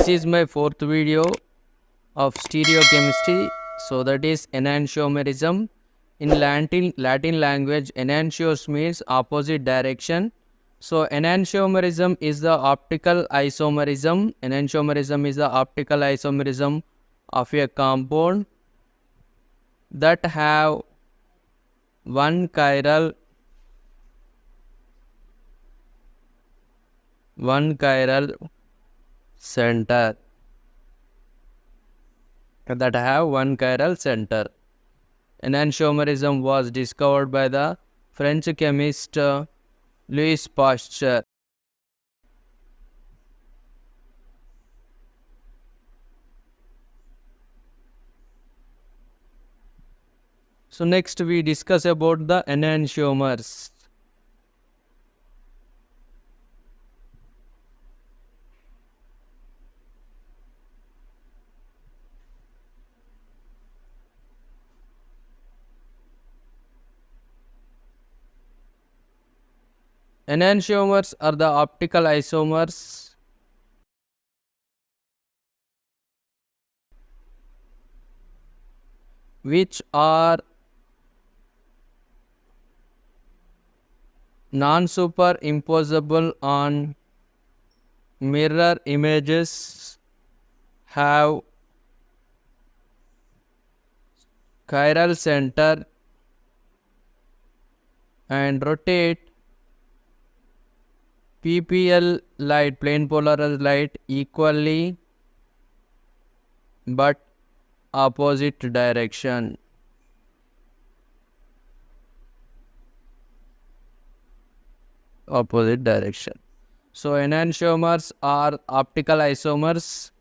This is my fourth video of stereochemistry. So that is enantiomerism. In Latin language, enantios means opposite direction. So enantiomerism is the optical isomerism. Enantiomerism is the optical isomerism of a compound that have one chiral center that have one chiral center. Enantiomerism was discovered by the French chemist Louis Pasteur. So next we discuss about the enantiomers. Enantiomers are the optical isomers which are non-superimposable on mirror images, have chiral center and rotate PPL light, plane polarized light, equally but opposite direction. So enantiomers are optical isomers,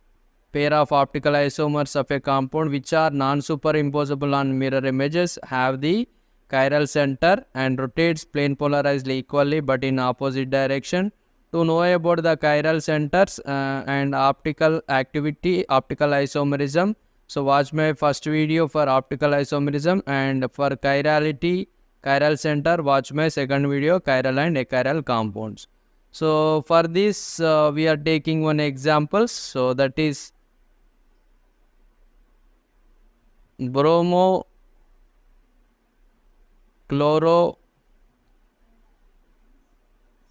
pair of optical isomers of a compound which are non-superimposable on mirror images, have the chiral center and rotates plane polarized equally but in opposite direction. To know about the chiral centers and optical activity, optical isomerism, so watch my first video for optical isomerism, and for chirality, chiral center, watch my second video, chiral and achiral compounds. So for this we are taking one example, so that is bromo chloro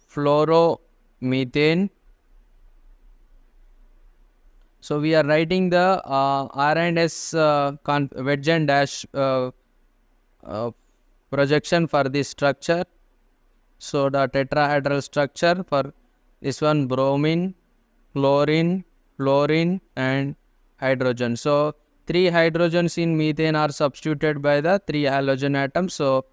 fluoromethane. So we are writing the R and S wedge and dash projection for this structure. So the tetrahedral structure for this one, bromine, chlorine, fluorine and hydrogen. So 3 hydrogens in methane are substituted by the 3 halogen atoms. So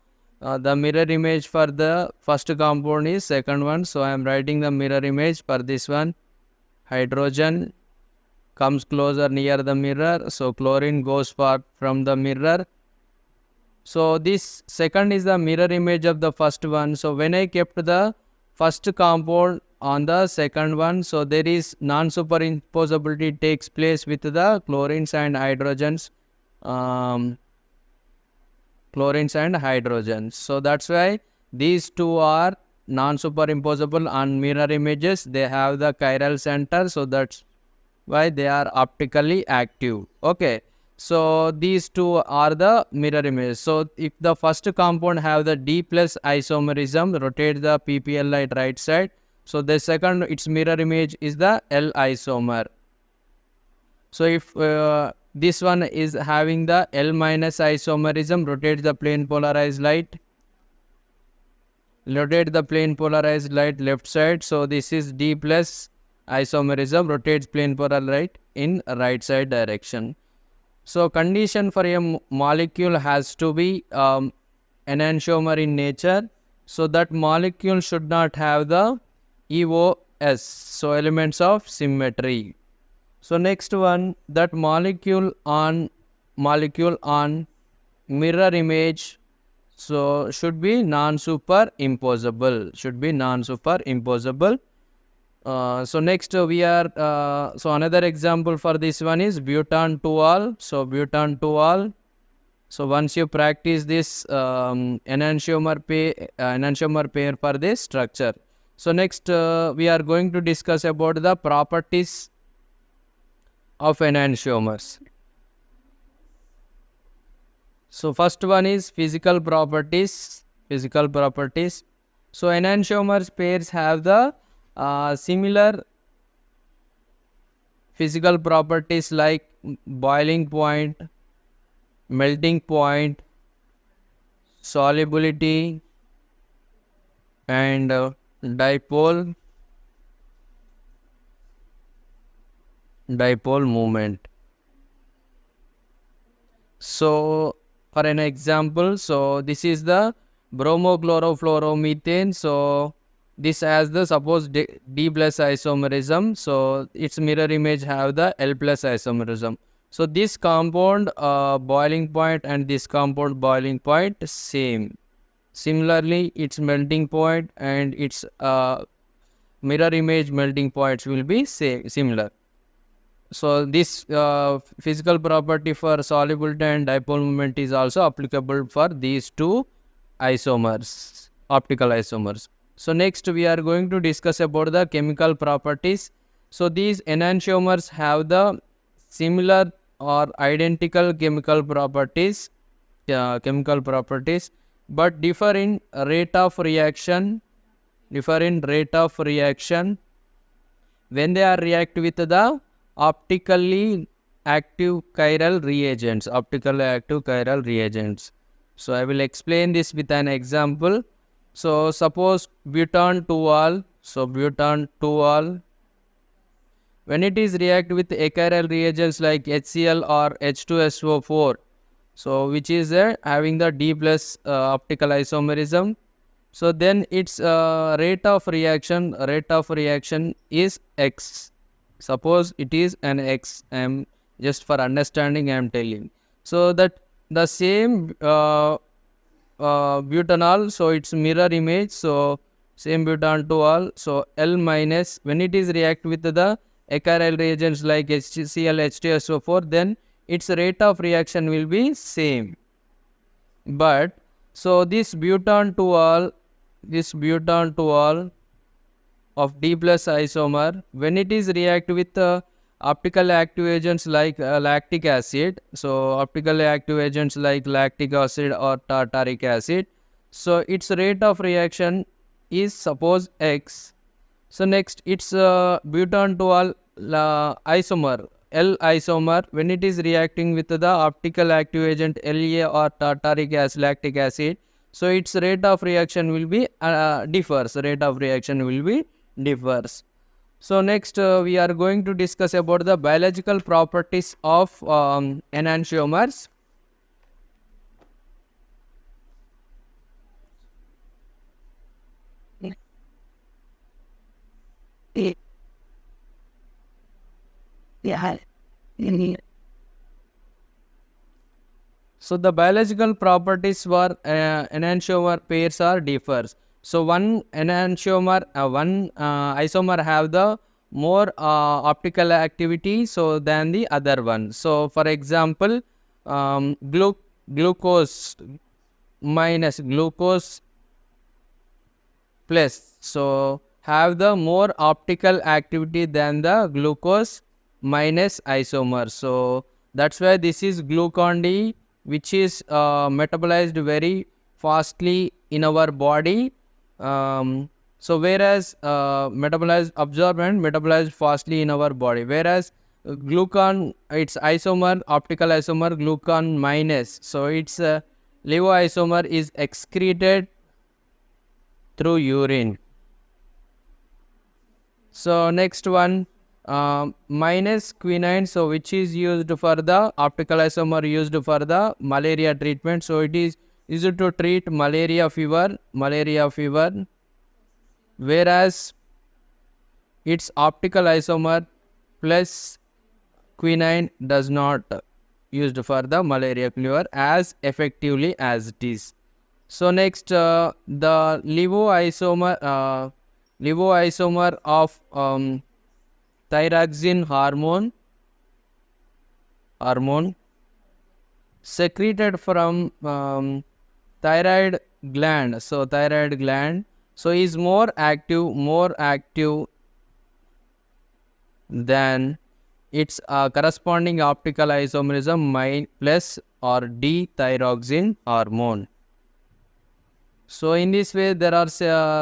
the mirror image for the first compound is second one. So I am writing the mirror image for this one. Hydrogen comes closer near the mirror. So chlorine goes far from the mirror. So this second is the mirror image of the first one. So when I kept the first compound on the second one, so there is non-superimposability takes place with the chlorines and hydrogens. So that's why these two are non-superimposable on mirror images. They have the chiral center, so that's why they are optically active. Okay, so these two are the mirror images. So if the first compound have the D plus isomerism, rotate the PPL light right side. So the second, its mirror image is the L isomer. So if this one is having the L minus isomerism, rotate the plane polarized light. Left side. So this is D plus isomerism, rotates plane polarized light in right side direction. So condition for a molecule has to be enantiomer in nature. So that molecule should not have the EOS, so elements of symmetry. So next one, that molecule on mirror image, so should be non-superimposable. So next we are so another example for this one is butan 2-ol. So butan 2-ol. So once you practice this enantiomer pair for this structure. So next we are going to discuss about the properties of enantiomers. So first one is physical properties. Physical properties. So enantiomers pairs have the similar physical properties like boiling point, melting point, solubility, and dipole moment. So for an example, so this is the bromochlorofluoromethane. So this has the suppose D plus isomerism. So its mirror image have the L plus isomerism. So this compound boiling point and this compound boiling point same. Similarly, its melting point and its mirror image melting points will be similar. So this physical property for solubility and dipole moment is also applicable for these two isomers, optical isomers. So next we are going to discuss about the chemical properties. So these enantiomers have the similar or identical chemical properties, but differ in rate of reaction, when they are react with the optically active chiral reagents. So I will explain this with an example. So suppose butan 2-ol. So butan 2-ol, when it is react with achiral reagents like HCl or H2SO4, so which is having the D plus optical isomerism. So then its rate of reaction is X. Suppose it is an X. I am just for understanding I am telling. So that the same butanol, so its mirror image, so same butan 2-ol, so L minus, when it is react with the achiral reagents like HCl, H2SO4, then its rate of reaction will be same. But so this butan 2-ol of D plus isomer, when it is react with optical active agents like lactic acid, so optical active agents like lactic acid or tartaric acid, so its rate of reaction is suppose X. So next its butan 2-ol isomer, L isomer, when it is reacting with the optical active agent La or tartaric acid, lactic acid, so its rate of reaction will be differs. So next we are going to discuss about the biological properties of enantiomers. So the biological properties for enantiomer pairs are differs. So one isomer have the more optical activity so than the other one. So for example, glucose minus glucose plus, so have the more optical activity than the glucose minus isomer. So that's why this is glucon D, which is metabolized very fastly in our body. So whereas absorbed and metabolized fastly in our body, whereas glucon, its isomer, optical isomer glucon minus, so its levoisomer is excreted through urine. So next one, minus quinine, so which is used for the optical isomer used for the malaria treatment. So it is used to treat malaria fever, whereas its optical isomer plus quinine does not used for the malaria fever as effectively as it is. So next the levoisomer of thyroxine hormone secreted from thyroid gland. So thyroid gland, so is more active than its corresponding optical isomerism plus or D-thyroxine hormone. So in this way, there are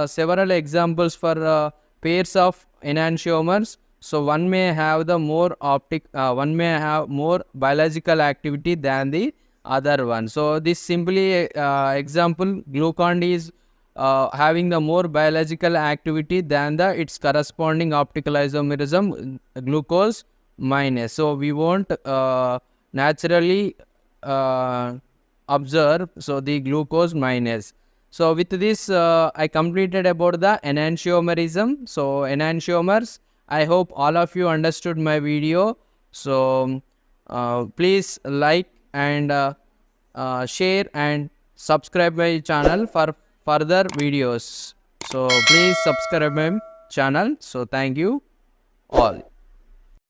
several examples for pairs of enantiomers. So one may have the one may have more biological activity than the other one. So this simply example, glucon is having the more biological activity than the its corresponding optical isomerism glucose minus. So we won't naturally observe so the glucose minus. So with this, I completed about the enantiomerism. So enantiomers, I hope all of you understood my video. So please like and share and subscribe my channel for further videos. So please subscribe my channel. So thank you all.